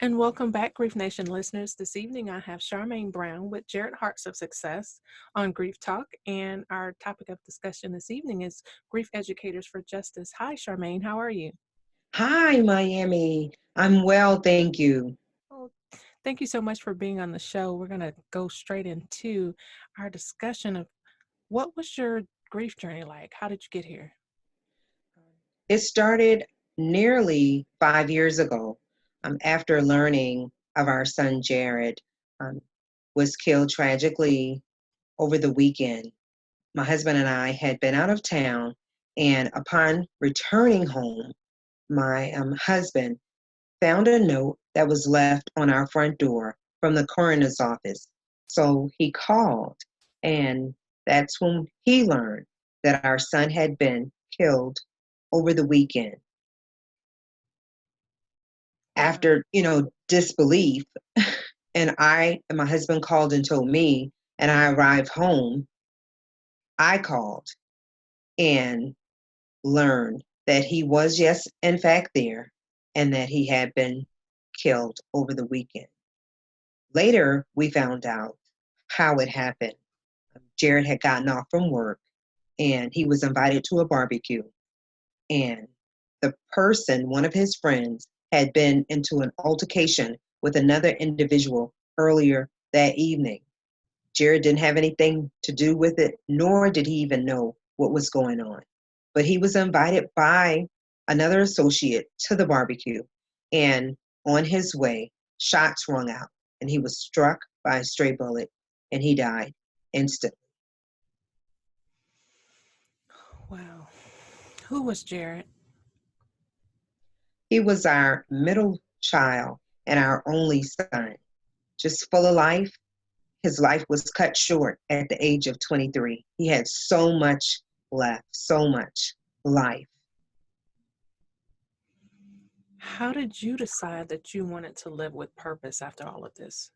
And welcome back, Grief Nation listeners. This evening I have Sharmaine Brown with Jared Hearts of Success on Grief Talk. And our topic of discussion this evening is Grief Educators for Justice. Hi, Sharmaine. How are you? Hi, Miami. I'm well, thank you. Well, thank you so much for being on the show. We're going to go straight into our discussion of what was your grief journey like? How did you get here? It started nearly 5 years ago after learning of our son Jared um, was killed tragically over the weekend. My husband and I had been out of town, and upon returning home, my husband found a note that was left on our front door from the coroner's office. So he called, and that's when he learned that our son had been killed over the weekend. Wow. After, disbelief, and my husband called and told me, and I arrived home, I called and learned that he was, yes, in fact, there, and that he had been killed over the weekend. Later, we found out how it happened. Jared had gotten off from work and he was invited to a barbecue. And the person, one of his friends, had been into an altercation with another individual earlier that evening. Jared didn't have anything to do with it, nor did he even know what was going on. But he was invited by another associate to the barbecue. And on his way, shots rung out, and he was struck by a stray bullet, and he died instantly. Wow. Who was Jared? He was our middle child and our only son, just full of life. His life was cut short at the age of 23. He had so much left, so much life. How did you decide that you wanted to live with purpose after all of this?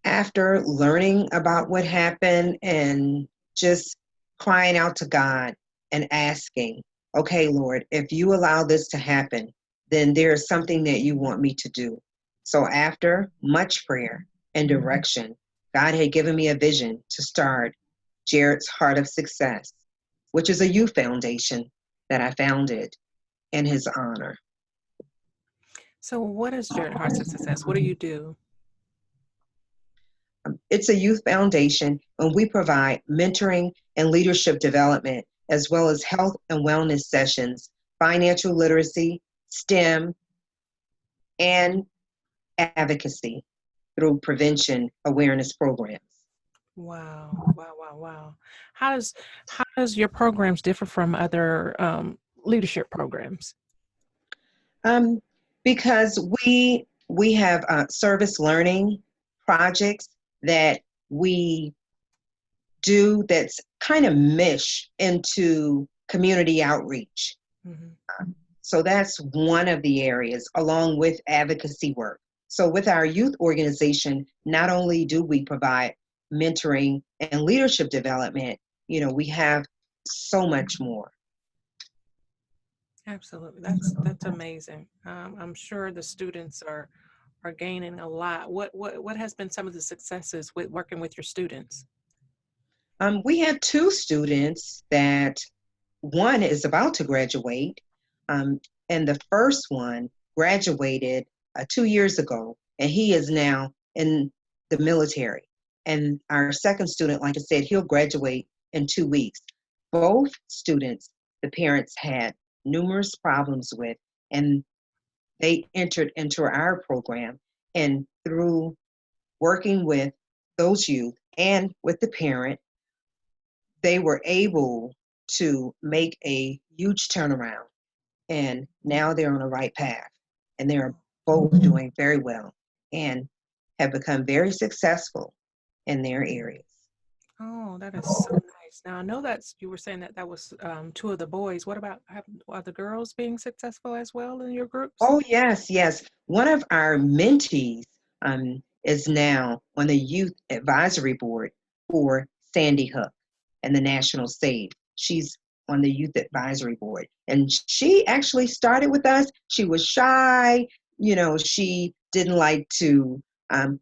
After learning about what happened and just crying out to God and asking, okay, Lord, if you allow this to happen, then there is something that you want me to do. So after much prayer and direction, God had given me a vision to start Jared's Heart of Success, which is a youth foundation that I founded in his honor. So, what is Jared Hearts of Success? What do you do? It's a youth foundation, and we provide mentoring and leadership development, as well as health and wellness sessions, financial literacy, STEM, and advocacy through prevention awareness programs. Wow, wow, wow, wow. How does your programs differ from other leadership programs? Um, because we have service learning projects that we do that's kind of mesh into community outreach. Hmm. So that's one of the areas, along with advocacy work. So with our youth organization, not only do we provide mentoring and leadership development, we have so much more. Absolutely, that's amazing. I'm sure the students are gaining a lot. What has been some of the successes with working with your students? We have two students that one is about to graduate, um, and the first one graduated 2 years ago, and he is now in the military. And our second student, like I said, he'll graduate in 2 weeks. Both students, the parents had numerous problems with, and they entered into our program. And through working with those youth and with the parent, they were able to make a huge turnaround, and now they're on the right path, and they're both doing very well and have become very successful in their areas. Oh, that is so nice. Now I know that's you were saying that was two of the boys. What about are the girls being successful as well in your groups? Oh, yes, yes. One of our mentees is now on the youth advisory board for Sandy Hook and the National Save. She's on the youth advisory board. And she actually started with us. She was shy. She didn't like to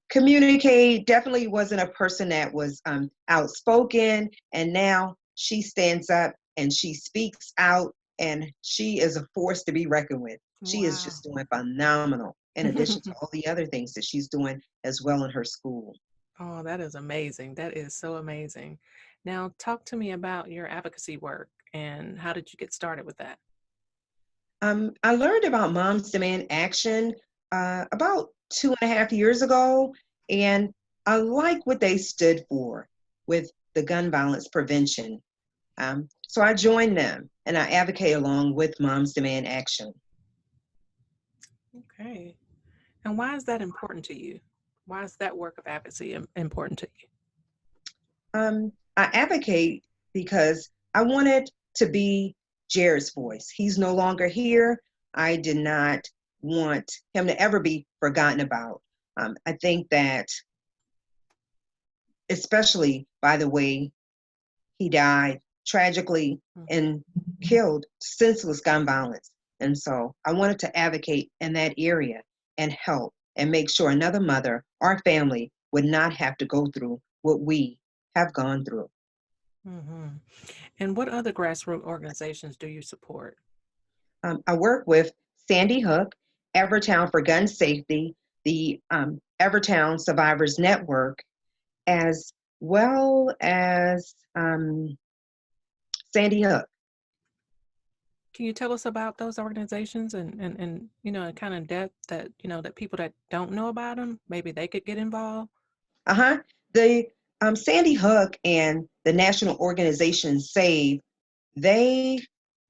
communicate, definitely wasn't a person that was outspoken. And now she stands up and she speaks out, and she is a force to be reckoned with. She is Wow. just doing phenomenal, in addition to all the other things that she's doing as well in her school. Oh, that is amazing. That is so amazing. Now, talk to me about your advocacy work and how did you get started with that? I learned about Moms Demand Action about 2.5 years ago, and I like what they stood for with the gun violence prevention. So I joined them and I advocate along with Moms Demand Action. Okay. And why is that important to you? Why is that work of advocacy important to you? I advocate because I wanted to be Jared's voice. He's no longer here. I did not want him to ever be forgotten about. I think that, especially by the way he died tragically Mhm. and killed, senseless gun violence. And so I wanted to advocate in that area and help and make sure another mother or family would not have to go through what we have gone through. Mhm. And what other grassroots organizations do you support? I work with Sandy Hook, Evertown for Gun Safety, the Evertown Survivors Network, as well as Sandy Hook. Can you tell us about those organizations and kind of depth that, that people that don't know about them, maybe they could get involved? Uh-huh. The Sandy Hook and the national organization SAVE, they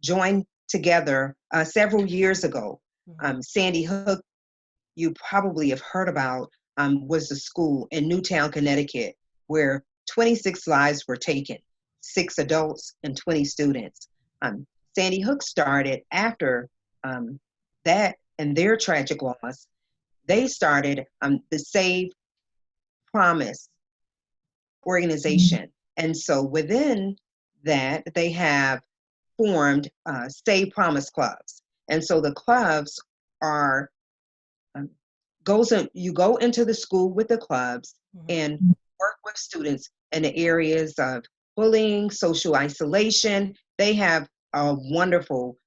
joined together several years ago. Mhm. Sandy Hook, you probably have heard about, was a school in Newtown, Connecticut, where 26 lives were taken, 6 adults and 20 students. Sandy Hook started after that and their tragic loss. They started the Save Promise organization. And so within that, they have formed Stay Promise clubs. And so the clubs are um, you go into the school with the clubs Mhm. and work with students in the areas of bullying, social isolation. They have a wonderful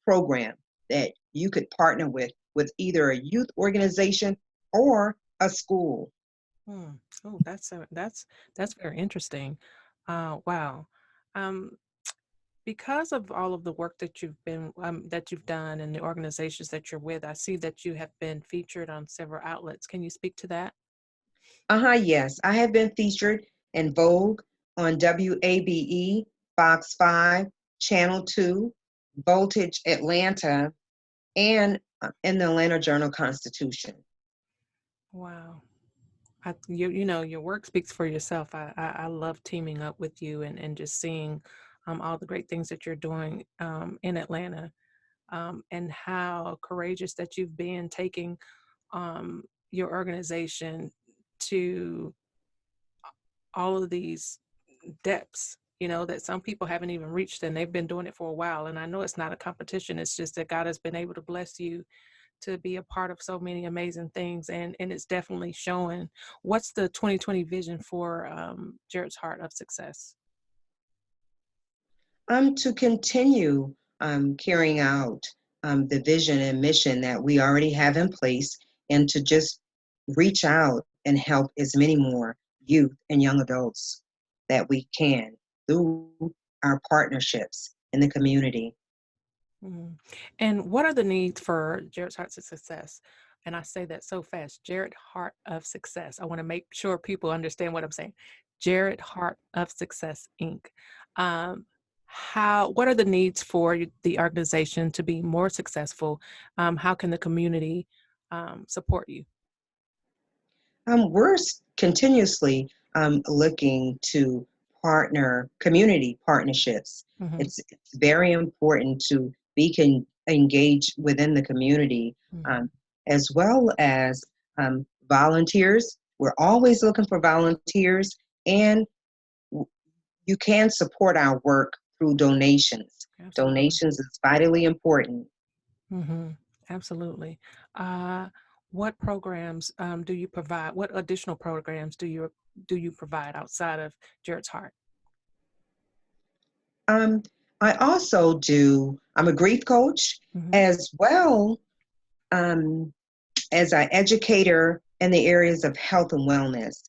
program that you could partner with either a youth organization or a school. Hmm. Oh, that's very interesting. Wow. Um, because of all of the work that you've done and the organizations that you're with, I see that you have been featured on several outlets. Can you speak to that? Uh-huh, yes. I have been featured in Vogue, on WABE, Fox 5, Channel 2, Voltage Atlanta, and in the Atlanta Journal-Constitution. Wow. Your work speaks for yourself. I love teaming up with you and just seeing all the great things that you're doing in Atlanta, and how courageous that you've been taking your organization to all of these depths, that some people haven't even reached, and they've been doing it for a while. And I know it's not a competition. It's just that God has been able to bless you to be a part of so many amazing things. And it's definitely showing. What's the 2020 vision for Jared's Heart of Success? To continue carrying out the vision and mission that we already have in place, and to just reach out and help as many more youth and young adults that we can through our partnerships in the community. Mhm. And what are the needs for Jared's Heart of Success? And I say that so fast, Jared Heart of Success. I want to make sure people understand what I'm saying. Jared Heart of Success, Inc. Um, what are the needs for the organization to be more successful? How can the community support you? We're continuously looking to partner community partnerships. Hmm. It's very important to be engaged within the community, Hmm. um, as well as volunteers. We're always looking for volunteers, and you can support our work through donations. Absolutely. Donations is vitally important. Mm-hmm. Absolutely. Uh, what programs do you provide? What additional programs do you provide outside of Jared's Heart? Um, I also I'm a grief coach Mm-hmm. as well, um, as an educator in the areas of health and wellness.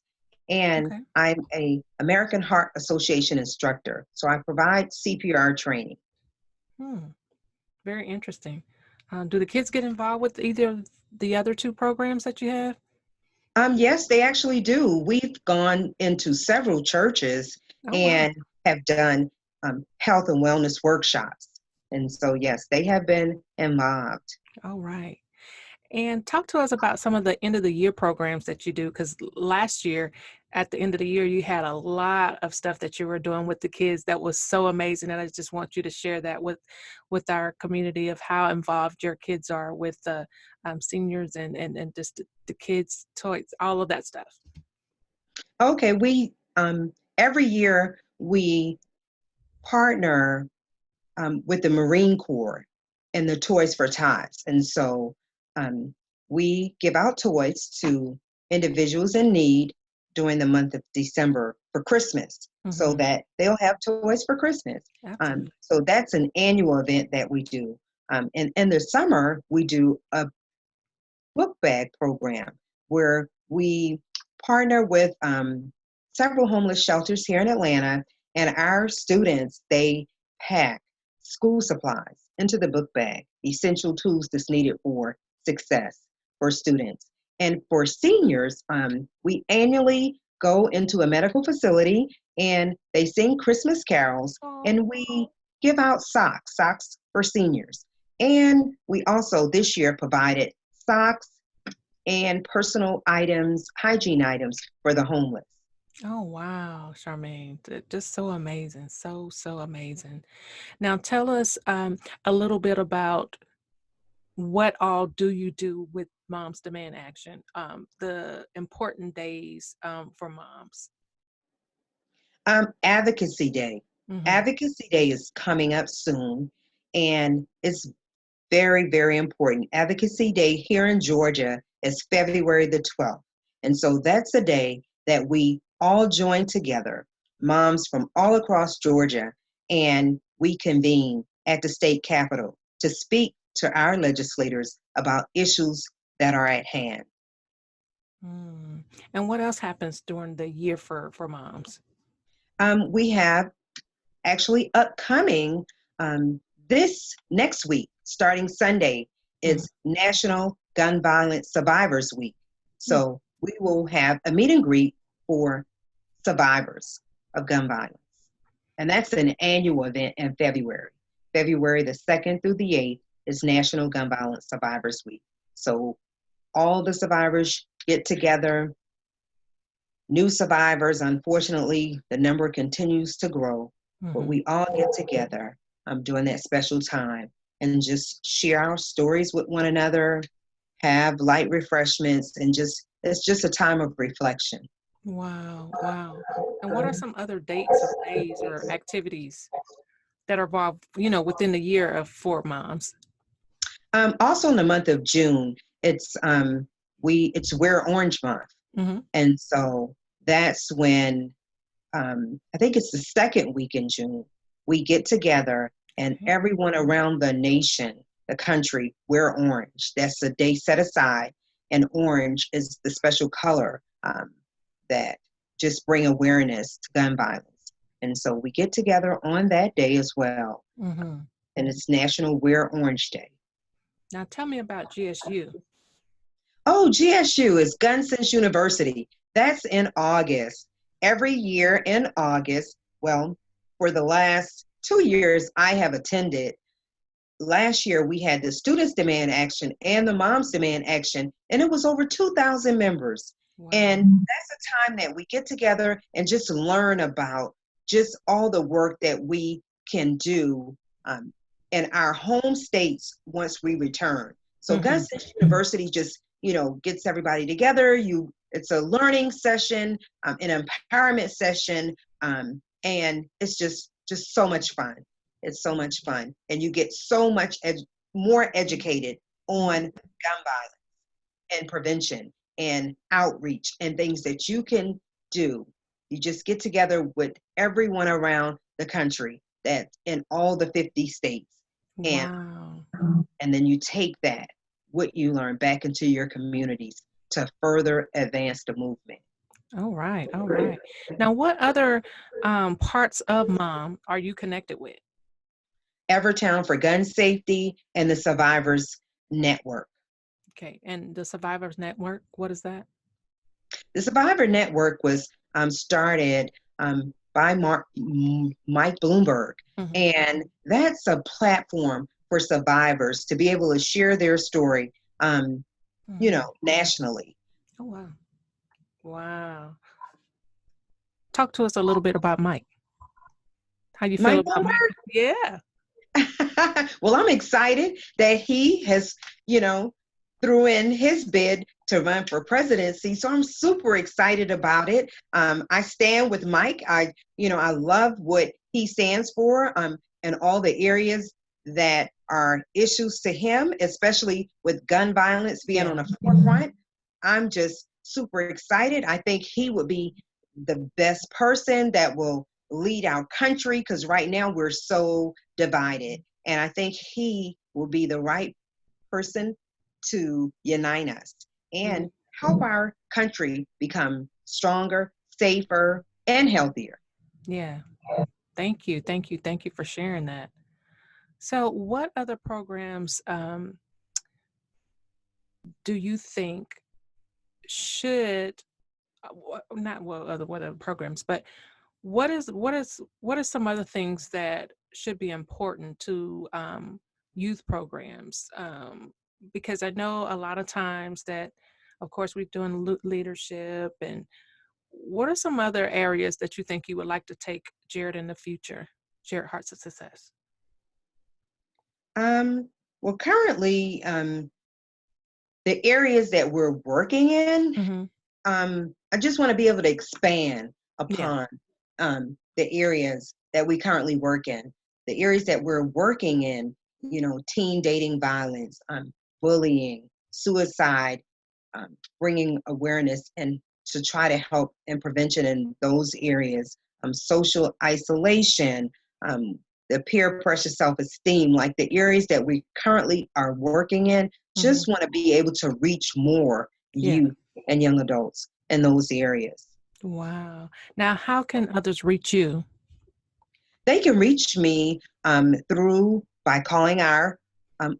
And Okay. I'm a American Heart Association instructor. So I provide CPR training. Hmm. Very interesting. Do the kids get involved with either of the other two programs that you have? Yes, they actually do. We've gone into several churches Oh, wow. and have done health and wellness workshops. And so, yes, they have been involved. All right. And talk to us about some of the end of the year programs that you do, because last year, at the end of the year, you had a lot of stuff that you were doing with the kids that was so amazing. And I just want you to share that with our community of how involved your kids are with the seniors and just the kids' toys, all of that stuff. Okay, we every year we partner with the Marine Corps and the Toys for Tots. And so um, we give out toys to individuals in need during the month of December for Christmas so Hmm. that they'll have toys for Christmas. Absolutely. So that's an annual event that we do. And in the summer, we do a book bag program where we partner with several homeless shelters here in Atlanta, and our students they pack school supplies into the book bag, essential tools that's needed for success for students. And for seniors, we annually go into a medical facility and they sing Christmas carols, Oh, and we give out socks for seniors. And we also this year provided socks and personal items, hygiene items for the homeless. oh wow, Charmaine, just so amazing, so amazing. Now tell us a little bit about what all do you do with Moms Demand Action? The important days for moms. Advocacy Day. Mm-hmm. Advocacy Day is coming up soon, and it's very, very important. Advocacy Day here in Georgia is February the 12th. And so that's a day that we all join together, moms from all across Georgia, and we convene at the state capitol to speak to our legislators about issues that are at hand. Mm. And what else happens during the year for moms? We have actually upcoming um, this next week, starting Sunday, Mm-hmm. is National Gun Violence Survivors Week. So we will have a meet and greet for survivors of gun violence. And that's an annual event in February. February the 2nd through the 8th is National Gun Violence Survivors Week. So all the survivors get together. New survivors, unfortunately, the number continues to grow, but Mm-hmm. we all get together during that special time and just share our stories with one another, have light refreshments, and it's just a time of reflection. Wow, wow. And what are some other dates or days or activities that are involved, within the year of for moms? Also, in the month of June, it's Wear Orange Month, Mm-hmm. and so that's when I think it's the second week in June, we get together and Okay. everyone around the nation, the country, wear orange. That's a day set aside, and orange is the special color that just bring awareness to gun violence. And so we get together on that day as well, Mm-hmm. and it's National Wear Orange Day. Now tell me about GSU. Oh, GSU is Gun Sense University. That's in August. Every year in August, well, for the last 2 years, I have attended. Last year, we had the Students Demand Action and the Moms Demand Action, and it was over 2,000 members. Wow. And that's a time that we get together and just learn about just all the work that we can do um, in our home states once we return. So Gun Mm-hmm. State University just, gets everybody together. It's a learning session, an empowerment session, and it's just just so much fun. It's so much fun. And you get so much more educated on gun violence and prevention and outreach and things that you can do. You just get together with everyone around the country that in all the 50 states, and Wow. and then you take that what you learn back into your communities to further advance the movement. All right. All right. Now, what other parts of mom are you connected with? Evertown for Gun Safety and the Survivors Network. Okay. And the Survivors Network, what is that? The Survivor Network was started by Mike Bloomberg, Hmm. and that's a platform for survivors to be able to share their story, Hmm. nationally. Oh, wow. Wow. Talk to us a little bit about Mike. How you feel Mike about Mike? Bloomberg? Yeah. Well, I'm excited that he has, threw in his bid to run for presidency. So I'm super excited about it. I stand with Mike. I love what he stands for, and all the areas that are issues to him, especially with gun violence being on Yeah. the forefront. I'm just super excited. I think he would be the best person that will lead our country because right now we're so divided. And I think he will be the right person to unite us Yeah. and help our country become stronger, safer, and healthier. Yeah. Thank you. Thank you. Thank you for sharing that. So, what other programs do you think should not what other programs, but what are some other things that should be important to youth programs? Because I know a lot of times that, of course, we're doing leadership, and what are some other areas that you think you would like to take Jared in the future? Jared Hearts of Success. Um, well, currently, the areas that we're working in, Hmm. I just want to be able to expand Yeah. upon the areas that we currently work in. The areas that we're working in, teen dating violence, bullying, suicide, bringing awareness and to try to help in prevention in those areas, social isolation, um, the peer pressure, self-esteem, like the areas that we currently are working in, Hmm. just want to be able to reach more Yeah. youth and young adults in those areas. Wow. Now, how can others reach you? They can reach me through by calling our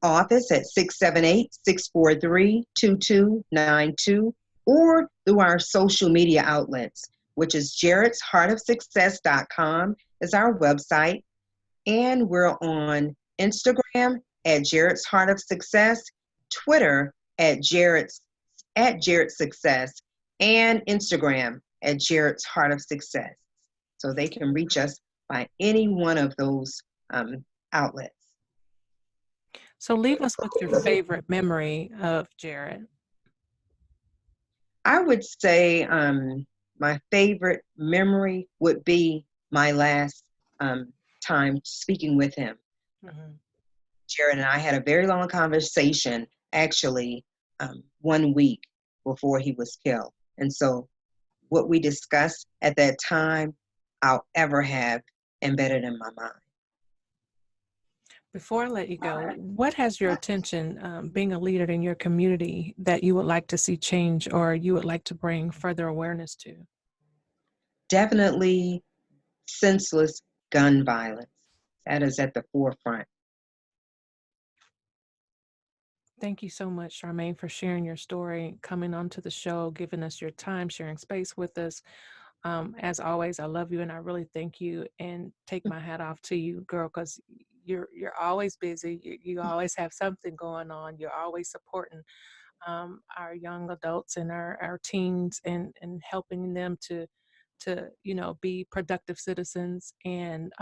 office at 678-643-2292 or through our social media outlets, which is jarrett'sheartofsuccess.com is our website. And we're on Instagram at Jarrett's Heart of Success, Twitter at Jarrett's Success, and Instagram at Jarrett's Heart of Success. So they can reach us by any one of those outlets. So, leave us with your favorite memory of Jared. I would say my favorite memory would be my last time speaking with him. Hmm. Jared and I had a very long conversation, actually, 1 week before he was killed. And so, what we discussed at that time, I'll ever have embedded in my mind. Before I let you go, what has your attention, being a leader in your community, that you would like to see change or you would like to bring further awareness to? Definitely senseless gun violence. That is at the forefront. Thank you so much, Charmaine, for sharing your story, coming onto the show, giving us your time, sharing space with us. As always, I love you and I really thank you and take my hat off to you, girl, because you're always busy. You always have something going on. You're always supporting our young adults and our teens, and helping them to be productive citizens, and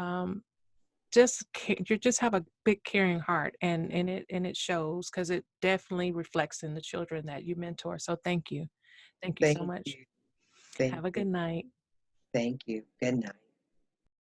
you just have a big caring heart, and it shows, because it definitely reflects in the children that you mentor. So thank you so Thank much. you. Thank Have a you. good night. Thank you. Good night.